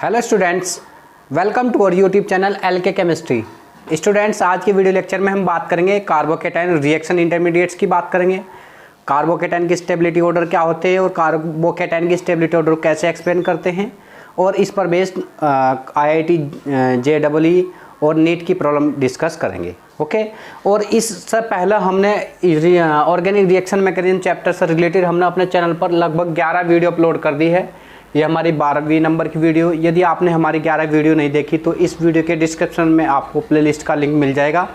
Hello students, welcome to our YouTube channel LK chemistry. Students, आज के video lecture में हम बात करेंगे कार्बोकेटाइन रिएक्शन इंटरमीडिएट्स की बात करेंगे। कार्बोकेटाइन की स्टेबिलिटी ऑर्डर क्या होते हैं और कार्बोकेटाइन की स्टेबिलिटी ऑर्डर कैसे एक्सप्लेन करते हैं, और इस पर बेस्ड IIT JEE और नीट की प्रॉब्लम डिस्कस करेंगे। ओके, और इससे पहले हमने ऑर्गेनिक रिएक्शन मैकेनिज्म चैप्टर से रिलेटेड हमने अपने चैनल पर लगभग 11 वीडियो अपलोड कर दी है। ये हमारी 12वीं नंबर की वीडियो। यदि आपने हमारी 11 वीडियो नहीं देखी तो इस वीडियो के डिस्क्रिप्शन में आपको प्लेलिस्ट का लिंक मिल जाएगा।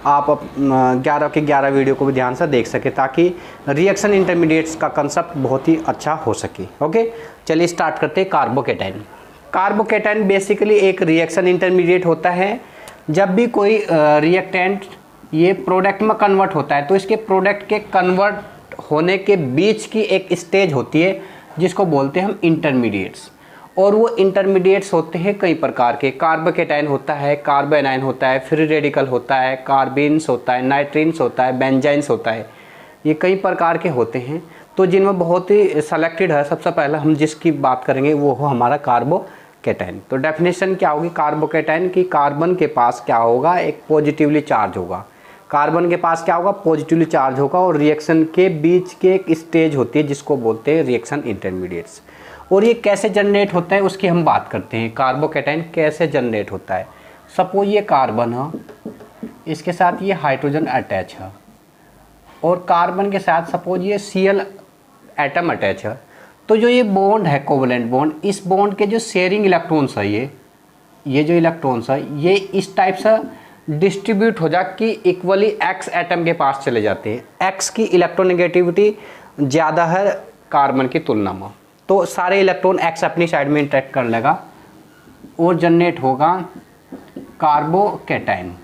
आप 11 के 11 वीडियो को भी ध्यान से देख सके ताकि रिएक्शन इंटरमीडिएट्स का कंसेप्ट बहुत ही अच्छा हो सके। ओके, चलिए स्टार्ट करते हैं। कार्बोकेटाइन। कार्बोकेटाइन बेसिकली एक रिएक्शन इंटरमीडिएट होता है। जब भी कोई रिएक्टेंट ये प्रोडक्ट में कन्वर्ट होता है तो इसके प्रोडक्ट के कन्वर्ट होने के बीच की एक स्टेज होती है जिसको बोलते हैं हम इंटरमीडिएट्स। और वो इंटरमीडिएट्स होते हैं कई प्रकार के। कार्बोकेटाइन होता है, कार्बोएनाइन होता है, फ्री रेडिकल होता है, कार्बीन्स होता है, नाइट्रीन्स होता है, बेंजाइन्स होता है। ये कई प्रकार के होते हैं, तो जिनमें बहुत ही सेलेक्टेड है। सबसे पहले हम जिसकी बात करेंगे वो हो हमारा कार्बोकेटाइन। तो डेफिनेशन क्या होगी कार्बोकेटाइन की? कार्बन के पास क्या होगा? एक पॉजिटिवली चार्ज होगा। कार्बन के पास क्या होगा? पॉजिटिवली चार्ज होगा। और रिएक्शन के बीच के एक स्टेज होती है जिसको बोलते हैं रिएक्शन इंटरमीडिएट्स। और ये कैसे जनरेट होता है उसकी हम बात करते हैं। कार्बोकेटाइन कैसे जनरेट होता है? सपोज ये कार्बन है, इसके साथ ये हाइड्रोजन अटैच है, और कार्बन के साथ सपोज ये Cl एटम अटैच है। तो जो ये बॉन्ड है कोवलेंट बॉन्ड, इस बॉन्ड के जो शेयरिंग इलेक्ट्रॉन्स है, ये जो इलेक्ट्रॉन्स है ये इस टाइप से डिस्ट्रीब्यूट हो जा कि इक्वली X एटम के पास चले जाते हैं। X की इलेक्ट्रोनेगेटिविटी ज़्यादा है कार्बन की तुलना में, तो सारे इलेक्ट्रॉन X अपनी साइड में इंटरेक्ट कर लेगा और जनरेट होगा carbocation,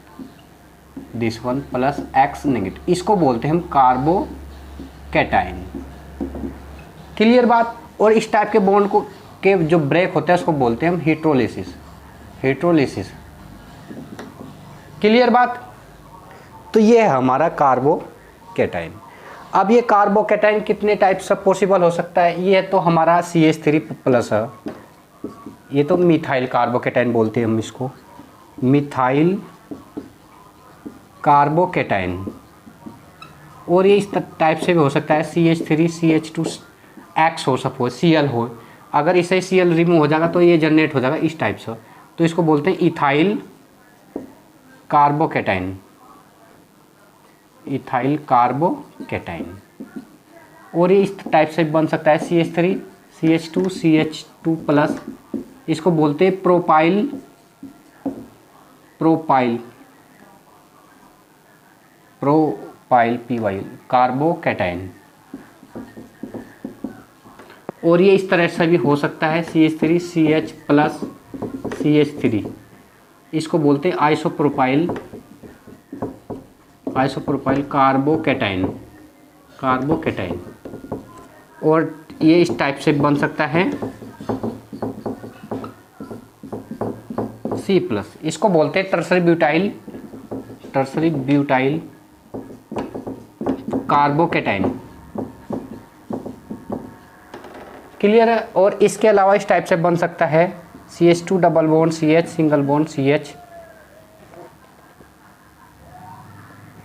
this one plus X negative. इसको बोलते हैं हम कार्बोकेटाइन। क्लियर बात? और इस टाइप के बॉन्ड को के जो ब्रेक होता है उसको बोलते हैं हम हाइड्रोलिसिस। क्लियर बात? तो ये है हमारा कार्बोकेटाइन। अब ये कार्बोकेटाइन कितने टाइप से पॉसिबल हो सकता है? ये तो हमारा CH3 प्लस है, ये तो मिथाइल कार्बोकेटाइन बोलते हैं हम इसको, मिथाइल कार्बोकेटाइन। और ये इस टाइप से भी हो सकता है, CH3 CH2X हो, सपोज Cl हो। अगर इसे Cl रिमूव हो जाएगा तो ये जनरेट हो जाएगा इस टाइप से, तो इसको बोलते हैं इथाइल कार्बोकेटाइन, इथाइल कार्बोकेटाइन। और ये इस टाइप से बन सकता है CH3 CH2 CH2 प्लस, इसको बोलते हैं प्रोपाइल PY कार्बोकेटाइन। और ये इस तरह से भी हो सकता है CH3 CH प्लस CH3, इसको बोलते हैं आइसोप्रोपाइल कार्बोकेटाइन। और ये इस टाइप से बन सकता है C प्लस, इसको बोलते हैं टर्सरी ब्यूटाइल कार्बोकेटाइन। क्लियर है? और इसके अलावा इस टाइप से बन सकता है CH2 double bond CH single bond CH,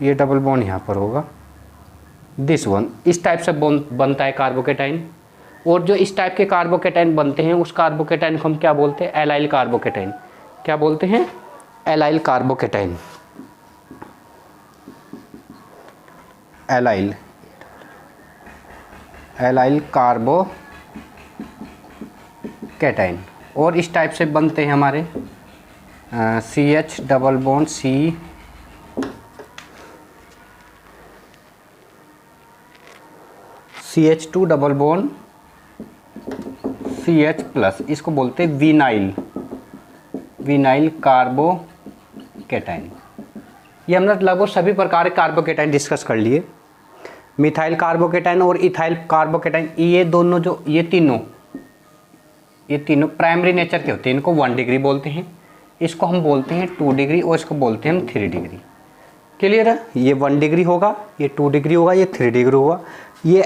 ये डबल बॉन्ड यहाँ पर होगा, दिस वन। इस टाइप से बनता है कार्बोकेटाइन। और जो इस टाइप के कार्बोकेटाइन बनते हैं उस कार्बोकेटाइन को हम क्या बोलते हैं? Allyl carbocation. क्या बोलते हैं? Allyl carbocation. Allyl carbocation. और इस टाइप से बनते हैं हमारे CH double bond CH2 double bond CH plus, इसको बोलते हैं विनाइल कार्बोकेटाइन। ये हमने लगभग सभी प्रकार के कार्बोकेटाइन डिस्कस कर लिए। मिथाइल कार्बोकेटाइन और इथाइल कार्बोकेटाइन, ये दोनों जो ये तीनों प्राइमरी नेचर के होते हैं। इनको 1 डिग्री बोलते हैं, इसको हम बोलते हैं 2 डिग्री, और इसको बोलते हैं हम 3 डिग्री। क्लियर है? ये 1 डिग्री होगा, ये 2 डिग्री होगा, ये 3 डिग्री होगा। ये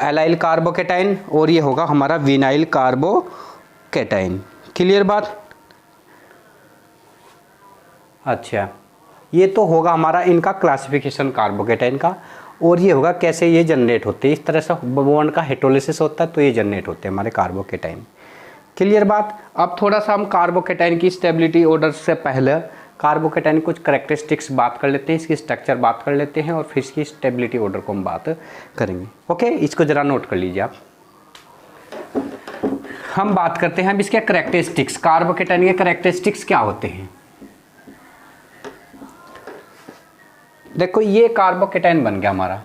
एलाइल कार्बोकेटाइन और ये होगा हमारा विनाइल कार्बोकेटाइन। क्लियर बात। अच्छा, ये तो होगा हमारा इनका क्लासिफिकेशन कार्बोकेटाइन का, और ये होगा कैसे ये जनरेट होते हैं। इस तरह से बॉन्ड का हेटेरोलिसिस होता है तो ये जनरेट होते हैं हमारे कार्बोकेटाइन। क्लियर बात। अब थोड़ा सा हम कार्बोकेटाइन की स्टेबिलिटी ऑर्डर से पहले कार्बोकेटाइन कुछ करेक्टरिस्टिक्स बात कर लेते हैं, इसकी स्ट्रक्चर बात कर लेते हैं और फिर इसकी स्टेबिलिटी ऑर्डर को हम बात करेंगे। ओके, इसको ज़रा नोट कर लीजिए आप। हम बात करते हैं अब इसके करेक्टरिस्टिक्स, कार्बोकेटाइन के करेक्टरिस्टिक्स क्या होते हैं। देखो, ये कार्बोकेटाइन बन गया हमारा,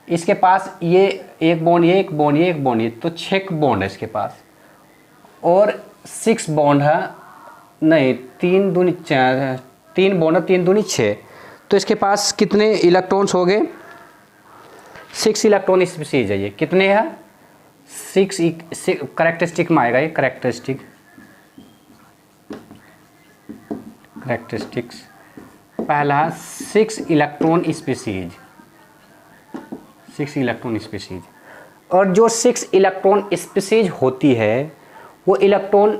इसके पास ये एक बॉन्ड, ये एक बॉन्ड, ये एक बॉन्ड, ये तो 6 बॉन्ड है इसके पास, और 6 बॉन्ड है, नहीं 3 दूनी 3 बॉन्ड है, 3 दूनी 6, तो इसके पास कितने इलेक्ट्रॉन्स हो गए, 6 इलेक्ट्रॉन स्पीसीज है ये। कितने हैं, 6 करेक्टरिस्टिक में आएगा ये, करेक्टरिस्टिक्स पहला है 6 इलेक्ट्रॉन स्पीसीज, 6 इलेक्ट्रॉन स्पीसीज। और जो 6 इलेक्ट्रॉन स्पीसीज होती है वो इलेक्ट्रॉन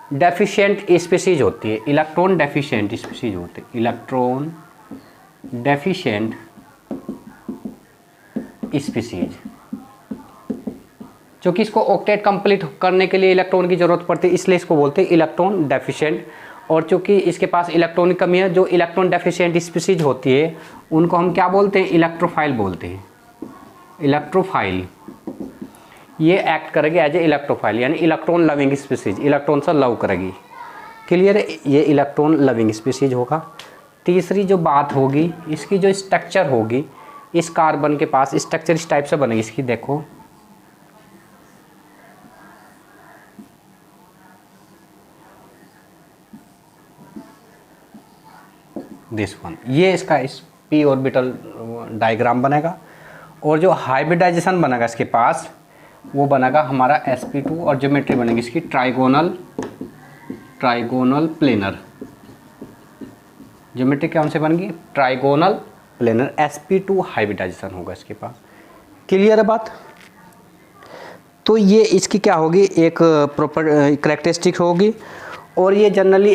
डेफिशिएंट स्पीसीज होती है, इलेक्ट्रॉन डेफिशिएंट स्पीसीज होते हैं, इलेक्ट्रॉन डेफिशिएंट स्पीसीज, जो कि इसको ऑक्टेट कंप्लीट करने के लिए इलेक्ट्रॉन की जरूरत पड़ती है, इसलिए इसको बोलते हैं इलेक्ट्रॉन डेफिशिएंट। और चूंकि इसके पास इलेक्ट्रॉन की कमी है, जो इलेक्ट्रॉन डेफिशिएंट स्पीसीज होती है उनको हम क्या बोलते हैं, इलेक्ट्रोफाइल बोलते हैं, इलेक्ट्रोफाइल। ये एक्ट करेगी एज ए इलेक्ट्रोफाइल, यानी इलेक्ट्रॉन लविंग स्पीसीज, इलेक्ट्रॉन से लव करेगी। क्लियर है, ये इलेक्ट्रॉन लविंग स्पीसीज होगा। तीसरी जो बात होगी, इसकी जो स्ट्रक्चर होगी, इस कार्बन के पास स्ट्रक्चर इस टाइप से बनेगी इसकी, देखो दिस वन, ये इसका इस पी ऑर्बिटल डायग्राम बनेगा। और जो हाइब्रिडाइजेशन बनेगा इसके पास वो बनेगा हमारा sp2, और ज्योमेट्री बनेगी इसकी ट्राइगोनल प्लेनर। ज्योमेट्री कौन से बनेगी, ट्राइगोनल प्लेनर, sp2 हाइब्रिडाइजेशन होगा इसके पास। क्लियर है बात। तो ये इसकी क्या होगी, एक प्रॉपर करेक्टरिस्टिक होगी। और ये जनरली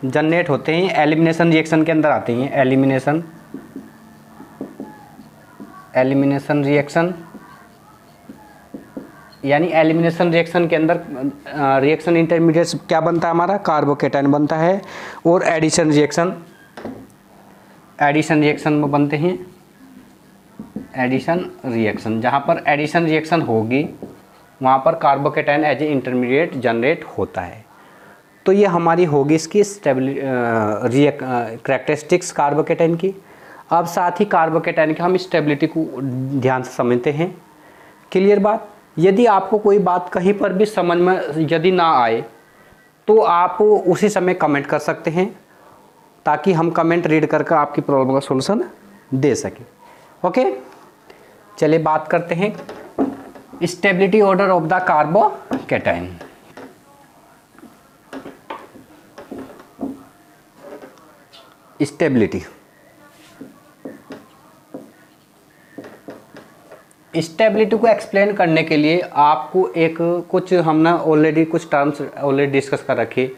जनरेट होते हैं एलिमिनेशन रिएक्शन के अंदर आते हैं, एलिमिनेशन रिएक्शन, यानी एलिमिनेशन रिएक्शन के अंदर रिएक्शन इंटरमीडिएट्स क्या बनता है हमारा, कार्बोकेटाइन बनता है। और एडिशन रिएक्शन में बनते हैं एडिशन रिएक्शन, जहाँ पर एडिशन रिएक्शन होगी वहाँ पर carbocation as a intermediate generate होता है। तो ये हमारी होगी इसकी करेक्टरिस्टिक्स कार्बोकेटाइन की। अब साथ ही कार्बोकेटाइन की हम स्टेबिलिटी को ध्यान से समझते हैं। क्लियर बात। यदि आपको कोई बात कहीं पर भी समझ में यदि ना आए तो आप उसी समय कमेंट कर सकते हैं, ताकि हम कमेंट रीड करके आपकी प्रॉब्लम का सॉल्यूशन दे सकें। ओके, चलिए बात करते हैं stability order of the carbocation. Stability को एक्सप्लेन करने के लिए आपको एक कुछ हमने ऑलरेडी कुछ टर्म्स ऑलरेडी डिस्कस कर रखे,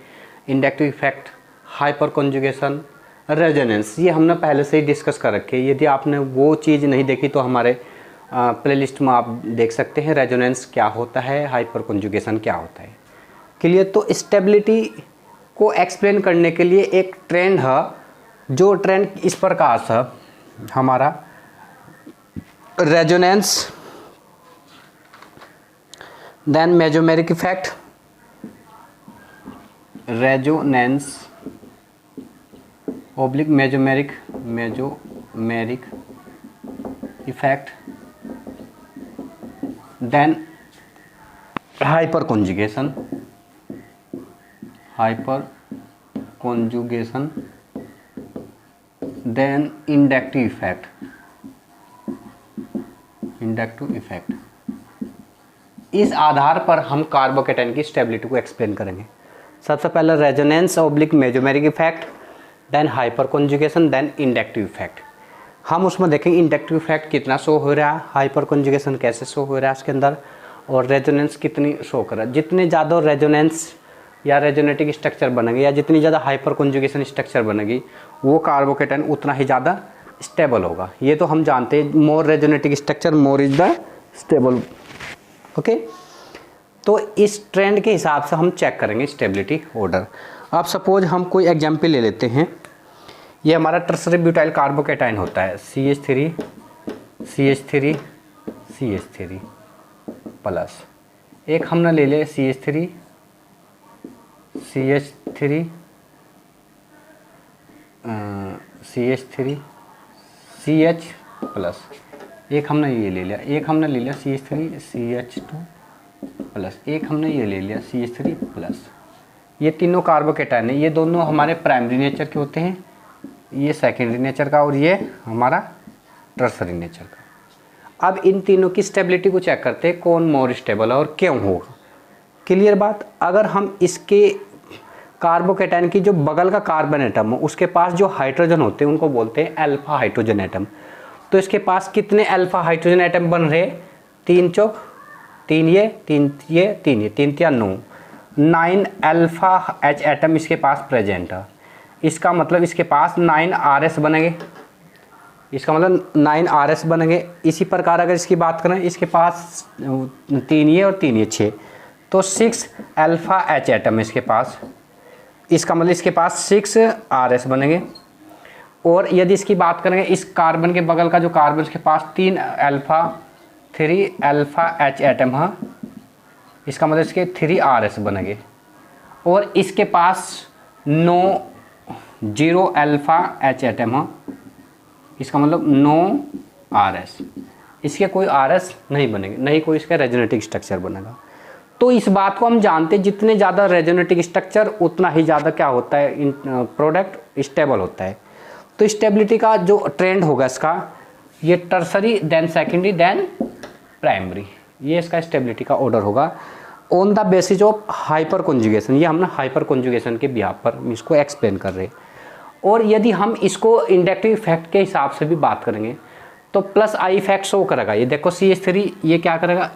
inductive effect, hyper conjugation, resonance, ये हमने पहले से ही डिस्कस कर रखे। यदि आपने वो चीज़ नहीं देखी तो हमारे प्लेलिस्ट में आप देख सकते हैं, रेजोनेंस क्या होता है, हाइपर कॉन्जुगेशन क्या होता है। क्लियर। तो स्टेबिलिटी को एक्सप्लेन करने के लिए एक ट्रेंड है, जो ट्रेंड इस प्रकार से हमारा resonance, then mesomeric effect, resonance oblique mesomeric effect, then hyperconjugation, then inductive effect. इस आधार पर हम कार्बोकेटाइन की स्टेबिलिटी को एक्सप्लेन करेंगे। सबसे पहले resonance oblique mesomeric effect, then hyperconjugation, then inductive effect. हम उसमें देखेंगे इंडक्टिव इफेक्ट कितना शो हो रहा है, हाइपर कॉन्जुगेशन कैसे शो हो रहा है इसके अंदर, और रेजोनेंस कितनी शो कर रहा है। जितने ज़्यादा रेजोनेंस या रेजोनेटिक स्ट्रक्चर बनेंगे या जितनी ज़्यादा हाइपर कॉन्जुगेशन स्ट्रक्चर बनेगी वो कार्बोकेटाइन उतना ही ज़्यादा स्टेबल होगा। ये तो हम जानते हैं, more resonating structure more is the stable. Okay, तो इस ट्रेंड के हिसाब से हम चेक करेंगे स्टेबिलिटी ऑर्डर। अब सपोज हम कोई एग्जाम्पल ले लेते हैं। ये हमारा टर्सरी ब्यूटाइल कार्बोकेटाइन होता है CH3 CH3 CH3 प्लस, एक हमने ले लिया CH3 CH3 CH3 CH plus, एक हमने ये ले लिया, एक हमने ले लिया CH3 CH2 प्लस, एक हमने ये ले लिया CH3 प्लस। ये तीनों कार्बोकेटाइन है, ये दोनों हमारे प्राइमरी नेचर के होते हैं, ये सेकेंडरी नेचर का और ये हमारा टर्सरी नेचर का। अब इन तीनों की स्टेबिलिटी को चेक करते हैं कौन मोर स्टेबल है और क्यों होगा। क्लियर बात। अगर हम इसके कार्बोकेटाइन की जो बगल का कार्बन एटम हो उसके पास जो हाइड्रोजन होते हैं उनको बोलते हैं अल्फा हाइड्रोजन एटम। तो इसके पास कितने अल्फा हाइड्रोजन एटम बन रहे, 3 चौक 3 ये 3 ये 3 ये 3 या 9 अल्फा H एटम इसके पास प्रेजेंट है। इसका मतलब इसके पास 9 RS बनेंगे, इसका मतलब 9 RS बनेंगे। इसी प्रकार अगर इसकी बात करें, इसके पास 3 ये और 3 ये 6, तो 6 अल्फा H एटम इसके पास, इसका मतलब इसके पास 6 RS बनेंगे। और यदि इसकी बात करेंगे इस कार्बन के बगल का जो कार्बन इसके पास 3 अल्फा H एटम है, इसका मतलब इसके 3 RS बनेंगे। और इसके पास 0 अल्फा H एटम है, इसका मतलब 9 RS, इसके कोई RS नहीं बनेंगे, नहीं कोई इसका रेजोनेटिक स्ट्रक्चर बनेगा। तो इस बात को हम जानते हैं, जितने ज़्यादा रेजोनेटिक स्ट्रक्चर उतना ही ज़्यादा क्या होता है, प्रोडक्ट स्टेबल होता है। तो स्टेबिलिटी का जो ट्रेंड होगा इसका, ये tertiary then secondary then primary, ये इसका स्टेबिलिटी का ऑर्डर होगा on the basis of hyperconjugation. ये हम ना हाइपर कॉन्जुगेशन के बिहाफ पर इसको एक्सप्लेन कर रहे हैं। और यदि हम इसको इंडक्टिव इफेक्ट के हिसाब से भी बात करेंगे तो प्लस आई इफेक्ट शो करेगा। ये देखो CH3 ये क्या करेगा,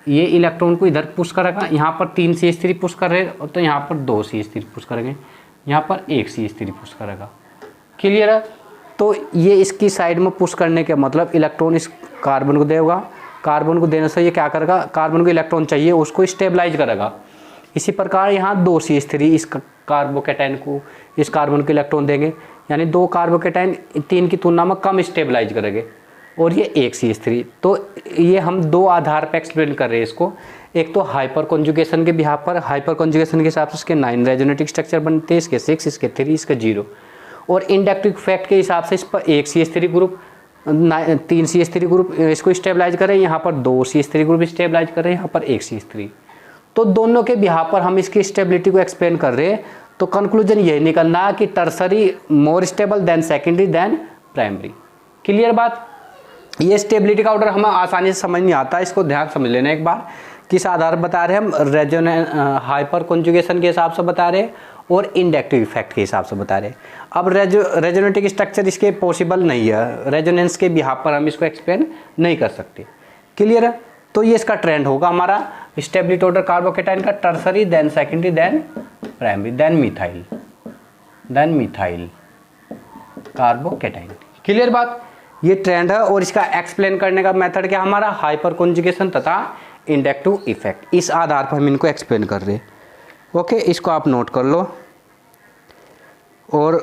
ये इलेक्ट्रॉन को इधर पुश करेगा, यहाँ पर 3 CH3 पुश कर रहे हैं, तो यहाँ पर 2 CH3 पुश करेंगे, यहाँ पर 1 CH3 पुश करेगा। क्लियर है। तो ये इसकी साइड में पुश करने के मतलब इलेक्ट्रॉन इस कार्बन को देगा, कार्बन को देने से ये क्या करेगा, कार्बन को इलेक्ट्रॉन चाहिए उसको स्टेबलाइज करेगा। इसी प्रकार यहाँ 2 CH3 इस कार्बोकेटाइन को इस कार्बन को इलेक्ट्रॉन देंगे, यानी 2 कार्बोकेटाइन 3 की तुलना में कम स्टेबलाइज करेंगे, और ये 1 CH3। तो ये हम 2 आधार पर एक्सप्लेन कर रहे हैं इसको। एक तो हाइपर कॉन्जुगेशन के बिहाफ पर, हाइपर कॉन्जुगेशन के हिसाब से इसके 9 रेजोनेटिक स्ट्रक्चर बनते हैं, इसके 6, इसके 3, इसके 0। और इंडक्टिव इफेक्ट के हिसाब से इस पर 1 CH3 ग्रुप 3 CH3 ग्रुप इसको स्टेबलाइज करें, यहाँ पर 2 CH3 ग्रुप स्टेबलाइज करें, यहाँ पर 1 CH3। तो दोनों के बिहाफ पर हम इसकी स्टेबिलिटी को एक्सप्लेन कर रहे हैं। तो कंक्लूजन यही निकलना कि tertiary more stable than secondary then primary. Clear बात। ये स्टेबिलिटी का ऑर्डर हमें आसानी से समझ नहीं आता, इसको ध्यान समझ लेना एक बार। किस आधार पर बता रहे हैं हम, हाइपर कॉन्जुगेशन के हिसाब से बता रहे हैं और इंडक्टिव इफेक्ट के हिसाब से बता रहे हैं। अब रेजोनेटिक स्ट्रक्चर इसके पॉसिबल नहीं है, रेजोनेंस के बिहाफ पर हम इसको एक्सप्लेन नहीं कर सकते। क्लियर है। तो ये इसका ट्रेंड होगा हमारा स्टेबिलिटी ऑर्डर कार्बोकेटाइन का, tertiary then secondary then primary then methyl carbocation. Clear बात। ये ट्रेंड है और इसका एक्सप्लेन करने का मेथड क्या हमारा, हाइपर कॉन्जुगेशन तथा इंडक्टिव इफेक्ट। इस आधार पर हम इनको एक्सप्लेन कर रहे हैं। ओके, इसको आप नोट कर लो। और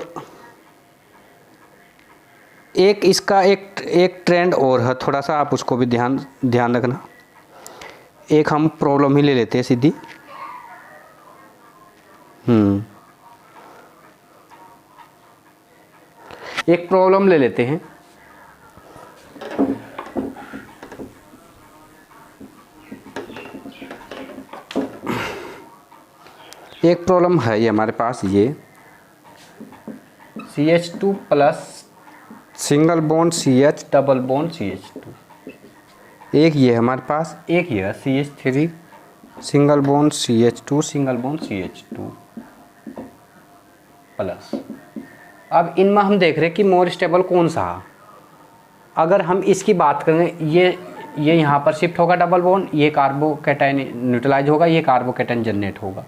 एक इसका एक ट्रेंड और है, थोड़ा सा आप उसको भी ध्यान रखना। एक हम प्रॉब्लम ही ले लेते हैं सीधी। एक प्रॉब्लम ले लेते हैं। एक प्रॉब्लम है ये हमारे पास, ये CH2 plus single bond CH double bond CH2। एक ये हमारे पास, एक ये CH3 single bond CH2 single bond CH2 plus. अब इनमें हम देख रहे हैं कि मोर स्टेबल कौन सा। अगर हम इसकी बात करें, ये ये यहाँ पर शिफ्ट होगा डबल बॉन्ड, ये कार्बोकैटायन न्यूट्रलाइज होगा, ये कार्बोकैटायन जनरेट होगा।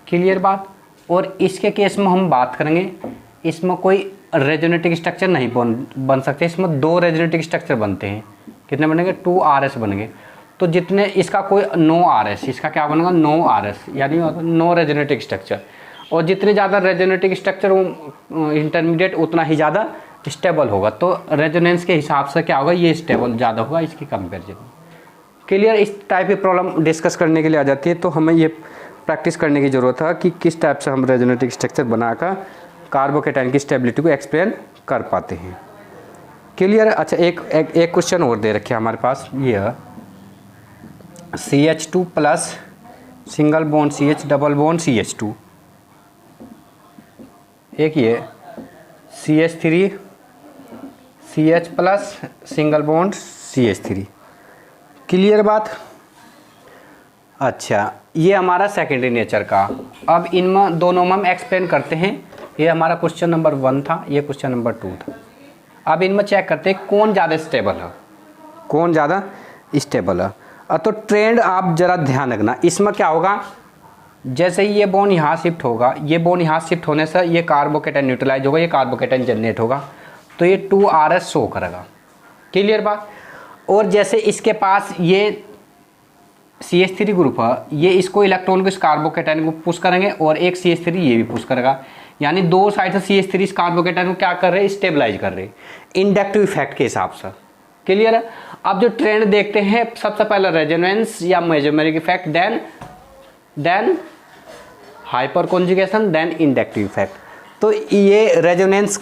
क्लियर बात। और इसके केस में हम बात करेंगे, इसमें कोई रेजोनेटिक स्ट्रक्चर नहीं बन सकते, इसमें 2 रेजोनेटिक स्ट्रक्चर बनते हैं। कितने बनेंगे? 2RS बनेंगे। तो जितने इसका कोई नो RS, इसका क्या बनेगा? नो RS, यानी नो रेजोनेटिक स्ट्रक्चर। और जितने ज़्यादा रेजोनेटिक स्ट्रक्चर इंटरमीडिएट उतना ही ज़्यादा स्टेबल होगा। तो रेजोनेंस के हिसाब से क्या होगा? ये स्टेबल ज़्यादा होगा इसकी कंपेरिजन। क्लियर। इस टाइप की प्रॉब्लम डिस्कस करने के लिए आ जाती है, तो हमें ये प्रैक्टिस करने की ज़रूरत है कि किस टाइप से हम रेजोनेटिक स्ट्रक्चर बनाकर कार्बोकैटायन की स्टेबिलिटी को एक्सप्लेन कर पाते हैं। क्लियर। अच्छा, एक क्वेश्चन और दे रखे हमारे पास, ये है CH2 plus single bond CH double bond CH2, एक ये CH3 CH plus single bond CH3। Clear बात। अच्छा, ये हमारा सेकेंडरी नेचर का। अब इनमें दोनों में हम एक्सप्लेन करते हैं। ये हमारा क्वेश्चन नंबर 1 था, ये क्वेश्चन नंबर 2 था। अब इनमें चेक करते हैं कौन ज़्यादा स्टेबल है, कौन ज़्यादा स्टेबल है। तो ट्रेंड आप ज़रा ध्यान रखना, इसमें क्या होगा? जैसे ही ये बॉन्ड यहाँ शिफ्ट होगा, ये बॉन्ड यहाँ शिफ्ट होने से ये कार्बोकैटायन न्यूट्रलाइज होगा, ये कार्बोकैटायन जनरेट होगा, तो ये 2RS शो करेगा। क्लियर बात। और जैसे इसके पास ये CH3 ग्रुप है, ये इसको इलेक्ट्रॉन को इस कार्बोकैटायन को पुश करेंगे और एक CH3 ये भी पुश करेगा, यानी 2 साइड से CH3 इस कार्बोकैटायन को क्या कर रहे हैं? स्टेबलाइज कर रहे हैं इंडक्टिव इफेक्ट के हिसाब से। क्लियर है। अब जो ट्रेंड देखते हैं, सबसे पहले रेजोनेंस या mesomeric effect, then hyperconjugation, then inductive effect. तो ये रेजोनेंस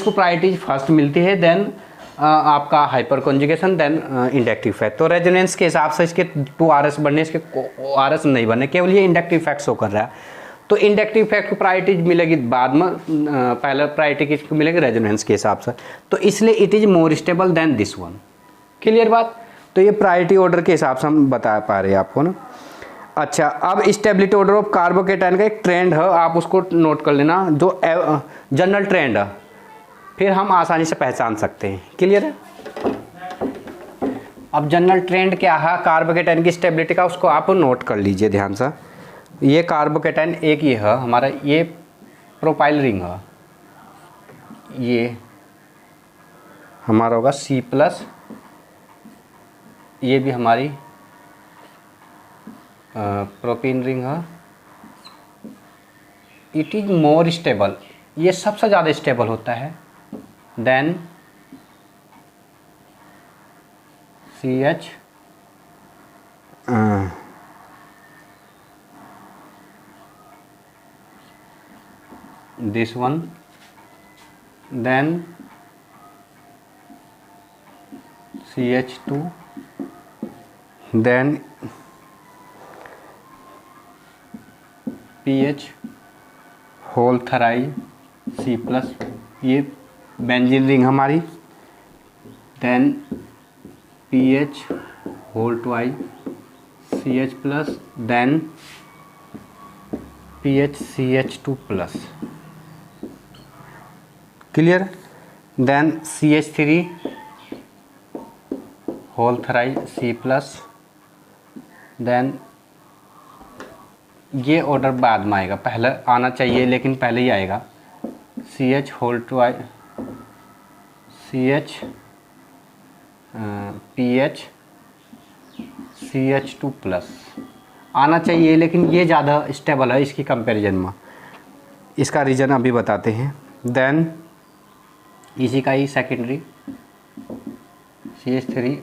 को प्रायोरिटी फर्स्ट मिलती है, देन आपका hyperconjugation, then inductive effect. तो रेजोनेंस के हिसाब से इसके 2RS बनने, इसके RS नहीं बनने, केवल ये इंडक्टिव इफेक्ट शो कर रहा है। तो इंडक्टिव इफेक्ट को प्रायोरिटी मिलेगी बाद में, पहले प्रायोरिटी किसको मिलेगी? रेजोनेंस के हिसाब से। तो इसलिए it is more stable than this one. Clear बात। तो ये प्रायोरिटी ऑर्डर के हिसाब से हम बता पा रहे हैं आपको ना। अच्छा, अब स्टेबिलिटी ऑर्डर ऑफ कार्बोकैटायन का एक ट्रेंड है, आप उसको नोट कर लेना, जो जनरल ट्रेंड है, फिर हम आसानी से पहचान सकते हैं। क्लियर है। अब जनरल ट्रेंड क्या है कार्बोकैटायन की स्टेबिलिटी का, उसको आप नोट कर लीजिए ध्यान से। ये कार्बोकैटायन एक ये है हमारा, ये प्रोपाइल रिंग है, ये हमारा होगा C+, ये भी हमारी प्रोपीन रिंग है। इट इज मोर स्टेबल, ये सबसे ज़्यादा स्टेबल होता है then CH this one, then CH2, then PH whole thrice C+, ये बेंजीन रिंग हमारी, then PH whole twice CH+, then PH CH2+, clear. Then CH3 whole thrice C+, then ये order बाद में आएगा, पहले आना चाहिए लेकिन पहले ही आएगा, CH whole twice CH PH CH2+ आना चाहिए, लेकिन ये ज़्यादा स्टेबल है इसकी कंपैरिजन में। इसका रीज़न अभी बताते हैं। देन इसी का ही secondary CH3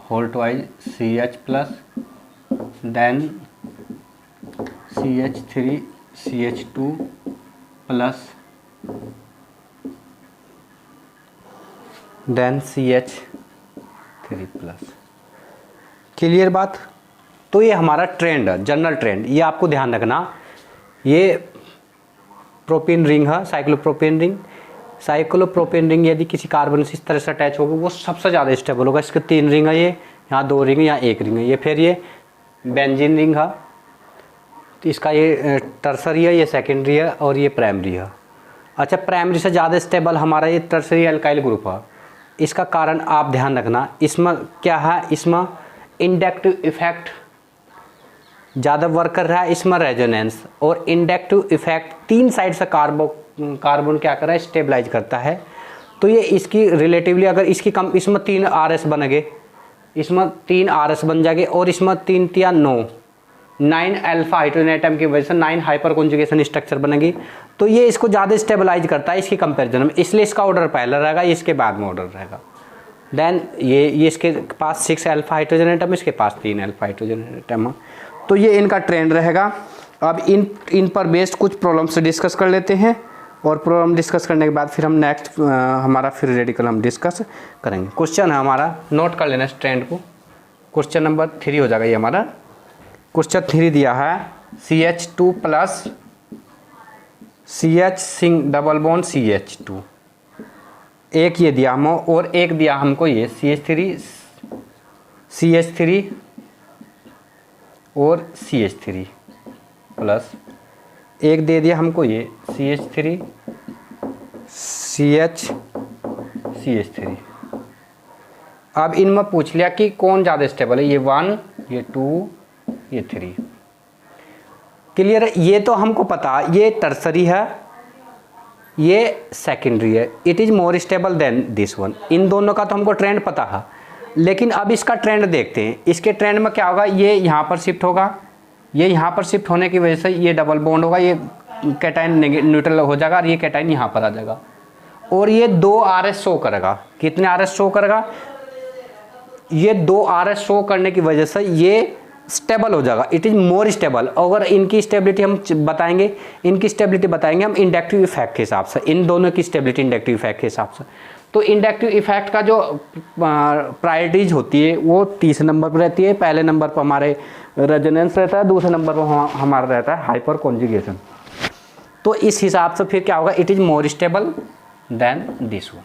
whole twice CH+, then CH3 CH2+, then CH3+। Clear बात। तो ये हमारा ट्रेंड है, जनरल ट्रेंड, ये आपको ध्यान रखना। ये प्रोपीन रिंग है, साइक्लोप्रोपीन रिंग। साइक्लोप्रोपीन रिंग यदि किसी कार्बन से इस तरह से अटैच होगा वो सबसे ज़्यादा स्टेबल होगा। इसके 3 रिंग है, ये यहाँ 2 रिंग है, यहाँ 1 रिंग है। ये फिर ये बेंजीन रिंग है, तो इसका ये टर्सरी है, ये सेकेंडरी है और ये प्राइमरी है। अच्छा, प्राइमरी से ज़्यादा स्टेबल हमारा ये टर्सरी अल्काइल ग्रुप है। इसका कारण आप ध्यान रखना, इसमें क्या है, इसमें इंडक्टिव इफेक्ट ज़्यादा वर्क कर रहा है, इसमें रेजोनेंस और इंडक्टिव इफेक्ट तीन साइड से कार्बन क्या कर रहा है, स्टेबलाइज करता है। तो ये इसकी रिलेटिवली अगर इसकी कम, इसमें 3 RS बन गए, इसमें 3 RS बन जाएंगे और इसमें 3 या 9 अल्फा हाइड्रोजन एटम की वजह से 9 हाइपर कॉन्जुगेशन स्ट्रक्चर बनेगी। तो ये इसको ज़्यादा स्टेबलाइज करता है इसकी कंपैरिजन में, इसलिए इसका ऑर्डर पहला रहेगा, इसके बाद में ऑर्डर रहेगा। देन ये इसके पास 6 अल्फा हाइड्रोजन एटम, इसके पास 3 अल्फा हाइड्रोजन एटम। तो ये इनका ट्रेंड रहेगा। अब इन पर बेस्ड कुछ प्रॉब्लम्स डिस्कस कर लेते हैं और प्रॉब्लम डिस्कस करने के बाद फिर हम नेक्स्ट हमारा फिर रेडिकल हम डिस्कस करेंगे। क्वेश्चन है हमारा, नोट कर लेना इस ट्रेंड को। क्वेश्चन नंबर 3 हो जाएगा ये हमारा। क्वेश्चन 3 दिया है CH2 प्लस CH सिंग डबल बॉन्ड CH2, एक ये दिया हमको और एक दिया हमको ये CH3 और CH3 प्लस एक दे दिया हमको ये CH3 CH3। अब इनमें पूछ लिया कि कौन ज़्यादा स्टेबल है, ये 1, ये 2, ये 3। क्लियर है? ये तो हमको पता, ये टर्सरी है, ये सेकेंडरी है। It is more stable than this one. इन दोनों का तो हमको ट्रेंड पता है, लेकिन अब इसका ट्रेंड देखते हैं। इसके ट्रेंड में क्या होगा, ये यहाँ पर शिफ्ट होगा, ये यहाँ पर शिफ्ट होने की वजह से ये डबल बॉन्ड होगा, ये कैटाइन न्यूट्रल हो जाएगा और ये कैटाइन यहाँ पर आ जाएगा और ये 2 RS शो करेगा। कितने RS शो करेगा, ये 2 RS शो करने की वजह से ये स्टेबल हो जाएगा। It is more stable. अगर इनकी स्टेबिलिटी हम बताएंगे, इनकी स्टेबिलिटी बताएंगे हम इंडक्टिव इफेक्ट के हिसाब से, इन दोनों की स्टेबिलिटी इंडक्टिव इफेक्ट के हिसाब से। तो इंडक्टिव इफेक्ट का जो प्रायोरिटीज होती है वो 30 नंबर पर रहती है। पहले नंबर पर हमारे रेजोनेंस रहता है, दूसरे नंबर पर हमारा रहता है हाइपर कॉन्जुगेशन। तो इस हिसाब से फिर क्या होगा, it is more stable than this one.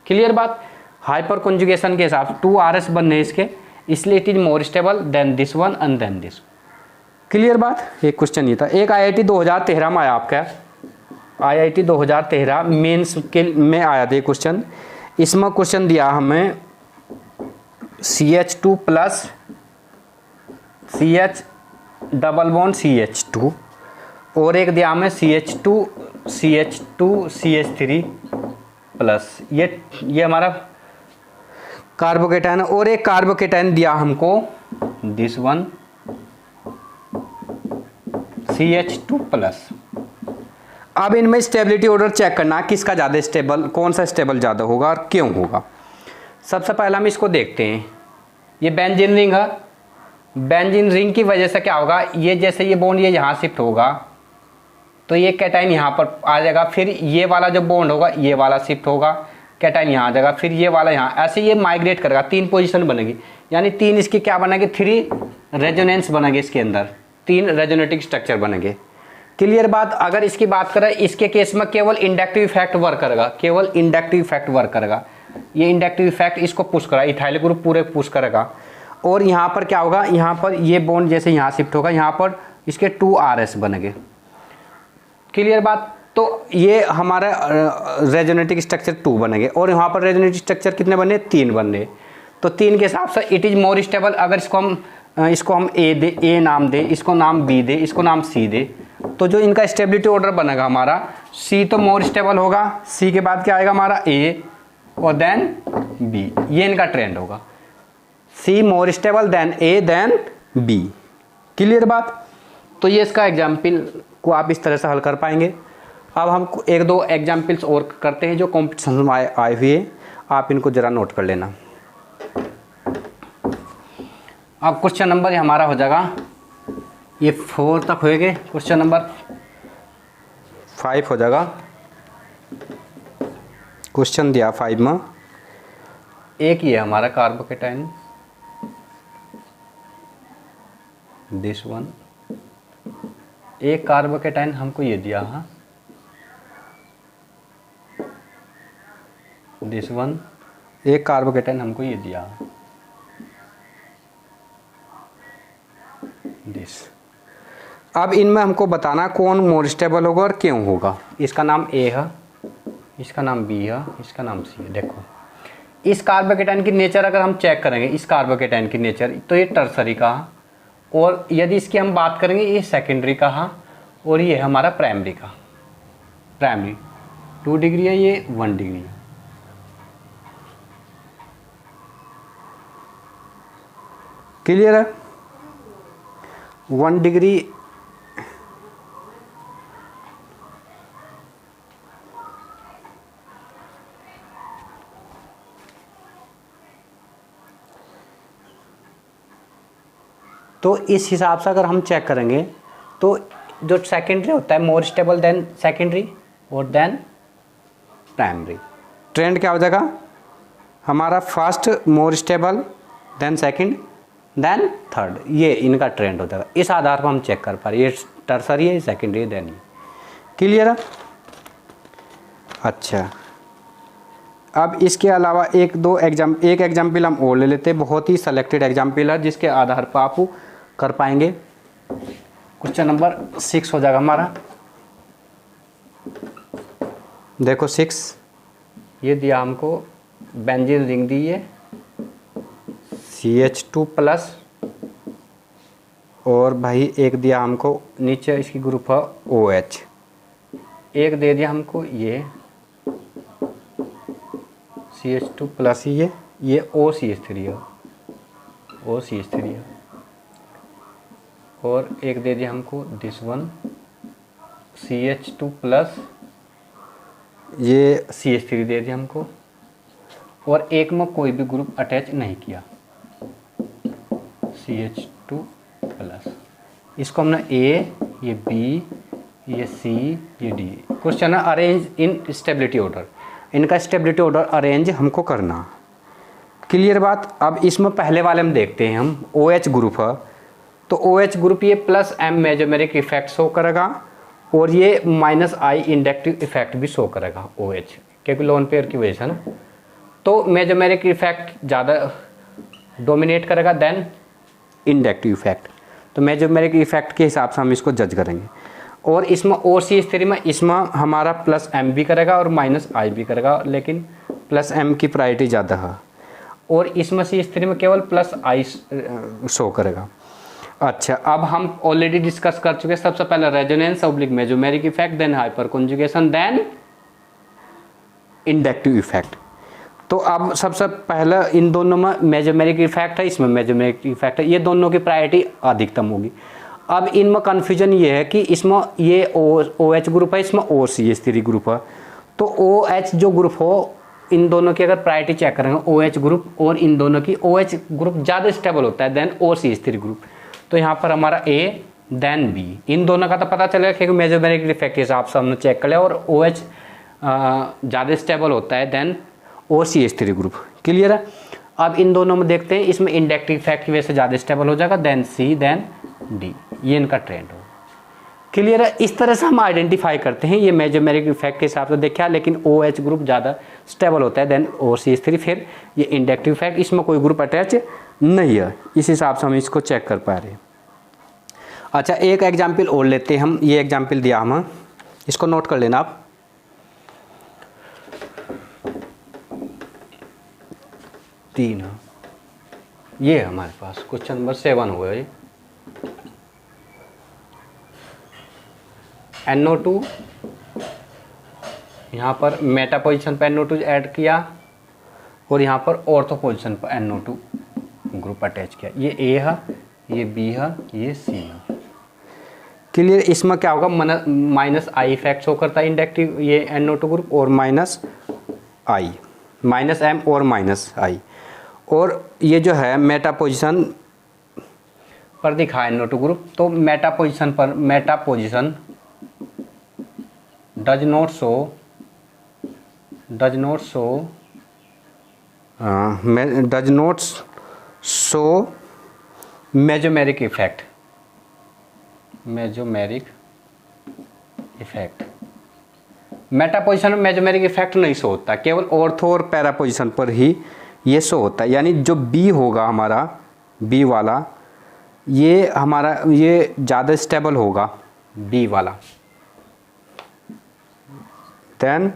Clear बात? हाइपर कॉन्जुगेशन के हिसाब से 2 RS बनने इसके, इसलिए it is more stable than this one and then this. Clear बात? एक क्वेश्चन ये था। एक IIT 2013 में आया आपका, IIT 2013 मेंस के में आया था क्वेश्चन। इसमें क्वेश्चन दिया हमें CH2 plus CH double bond CH2 और एक दिया हमें CH2 CH3 प्लस, ये हमारा कार्बोकेटाइन और एक कार्बोकेटाइन दिया हमको दिस वन CH2 प्लस। अब इनमें स्टेबिलिटी ऑर्डर चेक करना, किसका ज़्यादा स्टेबल, कौन सा स्टेबल ज़्यादा होगा और क्यों होगा। सबसे पहले हम इसको देखते हैं, ये बेंजीन रिंग है। बेंजीन रिंग की वजह से क्या होगा, ये जैसे ये बॉन्ड ये यहाँ शिफ्ट होगा तो ये कैटाइन यहाँ पर आ जाएगा, फिर ये वाला जो बॉन्ड होगा ये वाला शिफ्ट होगा, कैटाइन यहाँ आ जाएगा, फिर ये वाला यहाँ, ऐसे ये माइग्रेट करेगा। 3 पोजीशन बनेगी, यानी 3 इसकी क्या बनेगी, 3 रेजोनेंस बनेंगे इसके अंदर, 3 रेजोनेटिक स्ट्रक्चर बनेंगे। क्लियर बात? अगर इसकी बात करें, इसके केस में केवल इंडक्टिव इफेक्ट वर्क करेगा, केवल इंडक्टिव इफेक्ट वर्क करेगा। ये इंडक्टिव इफेक्ट इसको पुश करेगा, इथाइल ग्रुप पूरे पुश करेगा। और यहाँ पर क्या होगा, यहाँ पर ये बॉन्ड जैसे यहाँ शिफ्ट होगा, यहाँ पर इसके 2 RS बनेंगे। क्लियर बात? तो ये हमारा रेजोनेटिक स्ट्रक्चर 2 बनेंगे और यहाँ पर रेजोनेटिक स्ट्रक्चर कितने बने, 3 बने। तो 3 के हिसाब से इट इज़ मोर स्टेबल। अगर इसको हम ए नाम दे, इसको नाम B दे, इसको नाम C दे, तो जो इनका स्टेबिलिटी ऑर्डर बनेगा हमारा C तो मोर स्टेबल होगा, C के बाद क्या आएगा हमारा A और देन B। ये इनका ट्रेंड होगा, C more stable than A than B। Clear बात? तो ये इसका एग्जाम्पल को आप इस तरह से हल कर पाएंगे। अब हम 1-2 एग्जाम्पल्स और करते हैं जो कॉम्पिटिशन में आए हुए, आप इनको ज़रा नोट कर लेना। अब क्वेश्चन नंबर हमारा हो जाएगा, ये 4 तक होएगा, क्वेश्चन नंबर 5 हो जाएगा। क्वेश्चन दिया 5 में एक ही है हमारा कार्बोकेटाइन, दिस वन। एक कार्बोकेटाइन हमको ये दिया है, दिस वन। एक कार्बोकेटाइन हमको ये दिया है, दिस। अब इनमें हमको बताना कौन मोर स्टेबल होगा और क्यों होगा। इसका नाम A है, इसका नाम B है, इसका नाम C है। देखो इस कार्बोकेटाइन की नेचर अगर हम चेक करेंगे, इस कार्बोकेटाइन की नेचर, तो ये टर्सरी कहा, और यदि इसकी हम बात करेंगे ये सेकेंडरी कहा, और ये हमारा प्राइमरी का। प्राइमरी 2 डिग्री है, ये 1 डिग्री है। क्लियर है? 1 डिग्री तो इस हिसाब से अगर हम चेक करेंगे तो जो सेकेंडरी होता है मोर स्टेबल देन सेकेंडरी और देन प्राइमरी। ट्रेंड क्या हो जाएगा हमारा? First more stable, then second, then third. ये इनका ट्रेंड हो जाएगा। इस आधार पर हम चेक कर पा रहे हैं ये टर्सरी है, सेकेंडरी है, देन ये। क्लियर है? अच्छा, अब इसके अलावा एक एग्जाम्पल हम और ले लेते हैं, बहुत ही सेलेक्टेड एग्जाम्पल है जिसके आधार पर आप कर पाएंगे। क्वेश्चन नंबर 6 हो जाएगा हमारा। देखो 6, ये दिया हमको बेंजीन रिंग दी है CH2+, और भाई एक दिया हमको नीचे इसकी ग्रुप है OH, एक दे दिया हमको ये CH2+ ये OCH3 है, OCH3 है, और एक दे दिया हमको दिस वन CH2+, ये CH3 दे दिया हमको, और एक में कोई भी ग्रुप अटैच नहीं किया CH2+। इसको हमने A, ये B, ये C, ये D। क्वेश्चन है अरेंज इन स्टेबिलिटी ऑर्डर, इनका स्टेबिलिटी ऑर्डर अरेंज हमको करना। क्लियर बात? अब इसमें पहले वाले में देखते हैं हम, OH ग्रुप है तो OH ग्रुप ये +M मेजोमेरिक इफेक्ट शो करेगा, और ये -I इंडक्टिव इफेक्ट भी शो करेगा OH, क्योंकि लोन पेयर की वजह से ना। तो मेजोमेरिक इफेक्ट ज़्यादा डोमिनेट करेगा देन इंडक्टिव इफेक्ट। तो मेजोमेरिक इफेक्ट के हिसाब से हम इसको जज करेंगे। और इसमें OCH3 में इसमें हमारा +M भी करेगा और -I भी करेगा, लेकिन +M की प्रायोरिटी ज़्यादा है, और इसमें CH3 में केवल +I शो करेगा। अच्छा, अब हम ऑलरेडी डिस्कस कर चुके हैं, सबसे पहले resonance oblique mesomeric effect, then hyperconjugation, then inductive effect. तो अब सबसे पहले इन दोनों में मेजोमेरिक इफेक्ट है, इसमें मेजोमेरिक इफेक्ट है, ये दोनों की प्रायोरिटी अधिकतम होगी। अब इनमें कन्फ्यूजन ये है कि इसमें ये OH ग्रुप है, इसमें OCH3 ग्रुप है। तो OH जो ग्रुप हो, इन दोनों की अगर प्रायोरिटी चेक करेंगे OH ग्रुप और इन दोनों की, OH ग्रुप ज़्यादा स्टेबल होता है देन OCH3 ग्रुप। तो यहाँ पर हमारा A देन B, इन दोनों का तो पता चलेगा क्योंकि मेजोमेरिक इफेक्ट के हिसाब से हमने चेक कर लिया, और OH ज़्यादा स्टेबल होता है देन OCH3 ग्रुप। क्लियर है? अब इन दोनों में देखते हैं, इसमें इंडक्टिव इफेक्ट की वजह से ज़्यादा स्टेबल हो जाएगा, देन C देन D। ये इनका ट्रेंड हो। क्लियर है? इस तरह से हम आइडेंटिफाई करते हैं, ये मेजोमेरिक इफेक्ट के हिसाब से देखा, लेकिन OH ग्रुप ज़्यादा स्टेबल होता है देन OCH3। फिर ये इंडक्टिव इफेक्ट, इसमें कोई ग्रुप अटैच नहीं है, इस हिसाब से हम इसको चेक कर पा रहे हैं। अच्छा, एक एग्जाम्पल और लेते हैं हम, ये एग्जाम्पल दिया हम, इसको नोट कर लेना आप। तीन, ये हमारे पास क्वेश्चन नंबर 7 हुआ है। NO2, यहाँ पर मेटा पोजिशन पर NO2 ऐड किया, और यहाँ पर ऑर्थो पोजिशन पर NO2 ग्रुप अटैच किया। ये A है, ये B है, ये C है। क्लियर? इसमें क्या होगा? -I इफेक्ट शो करता है इंडक्टिव ये NO2 ग्रुप, और -I, -M और -I, और ये जो है मेटा पोजिशन पर दिखा है NO2 ग्रुप। तो मेटा पोजिशन पर, Meta position does not show mesomeric effect, Meta position में मेजोमेरिक इफेक्ट नहीं शो होता, केवल ऑर्थो और पैरा पोजिशन पर ही ये शो होता है। यानी जो B होगा हमारा, B वाला, ये हमारा ये ज़्यादा स्टेबल होगा B वाला, देन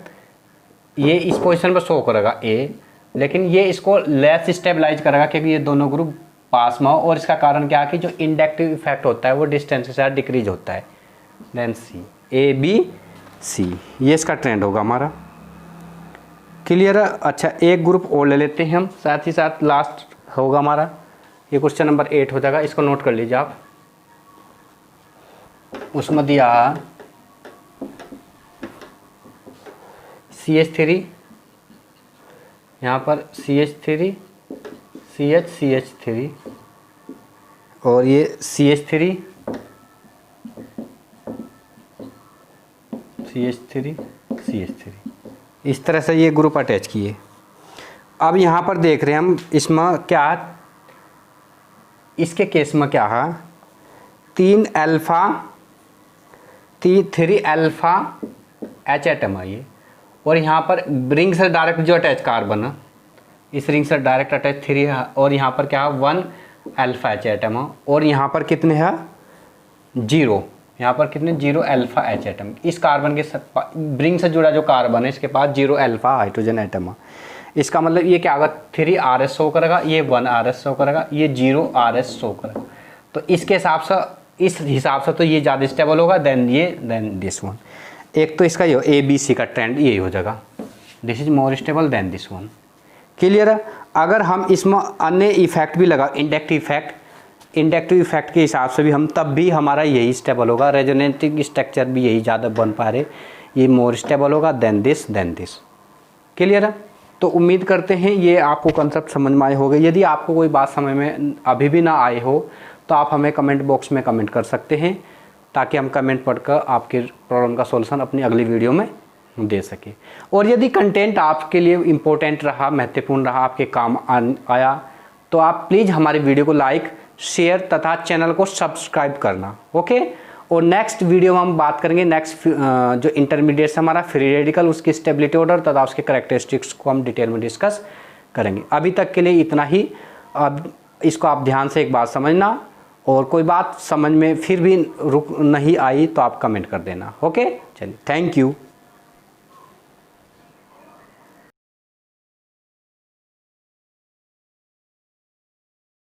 ये इस पोजीशन पर शो करेगा A, लेकिन ये इसको लेस स्टेबलाइज करेगा क्योंकि ये दोनों ग्रुप पास में हो। और इसका कारण क्या है कि जो इंडक्टिव इफेक्ट होता है वो डिस्टेंस के साथ डिक्रीज होता है। Then C, A B C, ये इसका ट्रेंड होगा हमारा। क्लियर है। अच्छा, एक ग्रुप और ले लेते हैं हम, साथ ही साथ लास्ट होगा हमारा, ये क्वेश्चन नंबर 8 हो जाएगा, इसको नोट कर लीजिए आप। उसमें दिया CH3, यहाँ पर CH3 CH3 और ये CH3 CH3, इस तरह से ये ग्रुप अटैच किए। अब यहाँ पर देख रहे हैं हम, इसमें क्या, इसके केस में क्या है, 3 अल्फा H एटम है ये, और यहाँ पर रिंग से डायरेक्ट जो अटैच कार्बन है, इस रिंग से डायरेक्ट अटैच 3 है, और यहाँ पर क्या है 1 अल्फा H एटम है, और यहाँ पर कितने हैं 0, यहाँ पर कितने 0 अल्फा H एटम। इस कार्बन के रिंग से जुड़ा जो कार्बन है इसके पास 0 अल्फा हाइड्रोजन एटम है। इसका मतलब ये क्या होगा, 3 RS शो करेगा, ये 1 RS शो करेगा, ये 0 RS शो करेगा। तो इसके हिसाब से, इस हिसाब से तो ये ज़्यादा स्टेबल होगा देन दिस वन। एक तो इसका ये ABC का ट्रेंड यही हो जाएगा, this is more stable than this one. Clear है। अगर हम इसमें अन्य इफेक्ट भी लगा, इंडक्टिव इफेक्ट के हिसाब से भी हम, तब भी हमारा यही स्टेबल होगा। रेजोनेटिंग स्ट्रक्चर भी यही ज़्यादा बन पा रहे, ये मोर स्टेबल होगा देन दिस। क्लियर है। तो उम्मीद करते हैं ये आपको कंसेप्ट समझ में आए होंगे। यदि आपको कोई बात समझ में अभी भी ना आए हो तो आप हमें कमेंट बॉक्स में कमेंट कर सकते हैं, ताकि हम कमेंट पढ़कर आपके प्रॉब्लम का सॉल्यूशन अपनी अगली वीडियो में दे सके। और यदि कंटेंट आपके लिए इम्पोर्टेंट रहा, महत्वपूर्ण रहा, आपके काम आया, तो आप प्लीज़ हमारी वीडियो को लाइक, शेयर तथा चैनल को सब्सक्राइब करना। ओके। और नेक्स्ट वीडियो में हम बात करेंगे जो इंटरमीडिएट से हमारा फ्री रेडिकल, उसकी स्टेबिलिटी ऑर्डर तथा उसके करैक्टरिस्टिक्स को हम डिटेल में डिस्कस करेंगे। अभी तक के लिए इतना ही। अब इसको आप ध्यान से एक बात समझना, और कोई बात समझ में फिर भी रुक नहीं आई तो आप कमेंट कर देना। ओके, चलिए, थैंक यू।